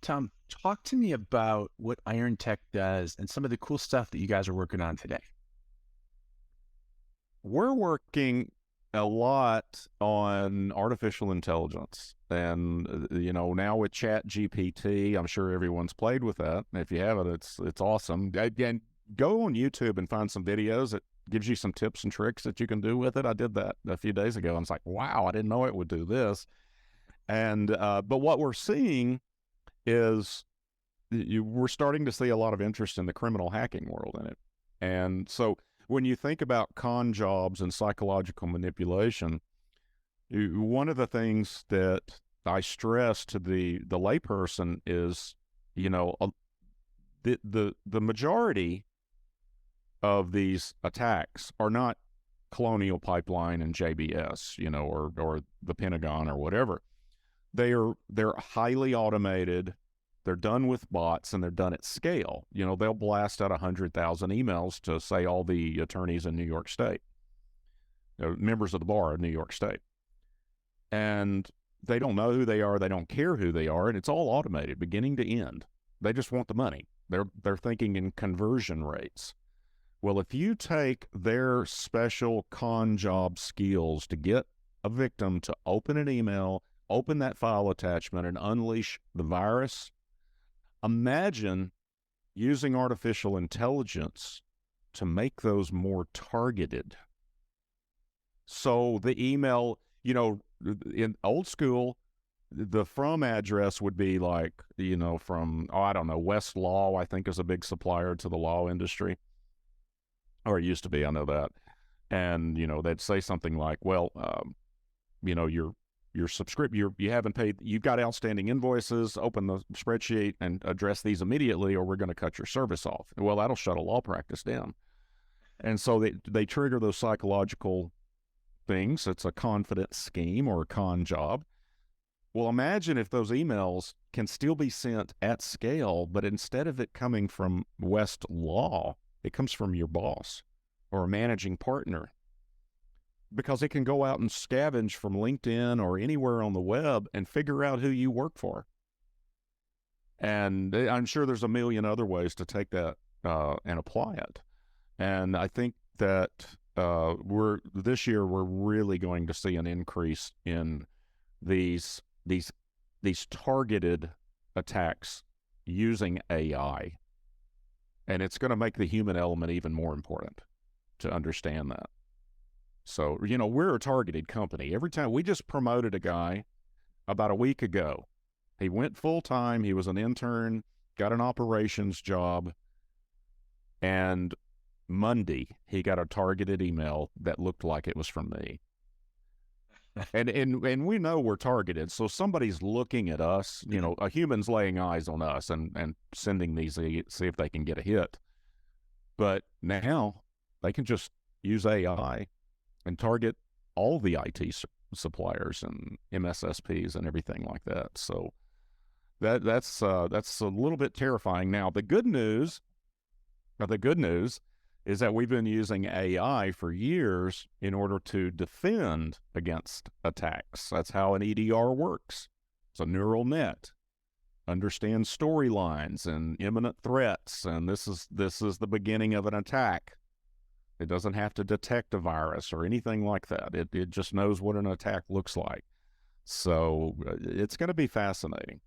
Tom, talk to me about what IronTech does and some of the cool stuff that you guys are working on today. We're working a lot on artificial intelligence. And, now with Chat GPT, I'm sure everyone's played with that. If you haven't, it's awesome. Again, go on YouTube and find some videos that gives you some tips and tricks that you can do with it. I did that a few days ago. And it's like, wow, I didn't know it would do this. And, but what we're seeing is we're starting to see a lot of interest in the criminal hacking world in it. And so when you think about con jobs and psychological manipulation, one of the things that I stress to the layperson is, the majority of these attacks are not Colonial Pipeline and JBS, or the Pentagon or whatever. They're highly automated. They're done with bots and they're done at scale. They'll blast out 100,000 emails to, say, all the attorneys in New York State, members of the bar of New York State. And they don't know who they are. They don't care who they are. And it's all automated beginning to end. They just want the money. They're thinking in conversion rates. Well, if you take their special con job skills to get a victim to open an email, open that file attachment, and unleash the virus, imagine using artificial intelligence to make those more targeted. So the email, in old school, the from address would be like, from, I don't know, West Law, I think is a big supplier to the law industry. Or it used to be, I know that. And, they'd say something like, well, your subscription, you haven't paid, you've got outstanding invoices, open the spreadsheet and address these immediately, or we're going to cut your service off. Well, that'll shut a law practice down. And so they trigger those psychological things. It's a confidence scheme or a con job. Well, imagine if those emails can still be sent at scale, but instead of it coming from West Law, it comes from your boss or a managing partner, because it can go out and scavenge from LinkedIn or anywhere on the web and figure out who you work for. And I'm sure there's a million other ways to take that and apply it. And I think that this year we're really going to see an increase in these targeted attacks using AI. And it's going to make the human element even more important to understand that. So, we're a targeted company. Every time we just promoted a guy about a week ago, he went full time. He was an intern, got an operations job. And Monday, he got a targeted email that looked like it was from me. And we know we're targeted. So somebody's looking at us, a human's laying eyes on us and sending these, see if they can get a hit. But now they can just use AI and target all the IT suppliers and MSSPs and everything like that. So that's a little bit terrifying. Now, the good news is that we've been using AI for years in order to defend against attacks. That's how an EDR works. It's a neural net, understands storylines and imminent threats, and this is the beginning of an attack. It doesn't have to detect a virus or anything like that. It just knows what an attack looks like. So it's going to be fascinating.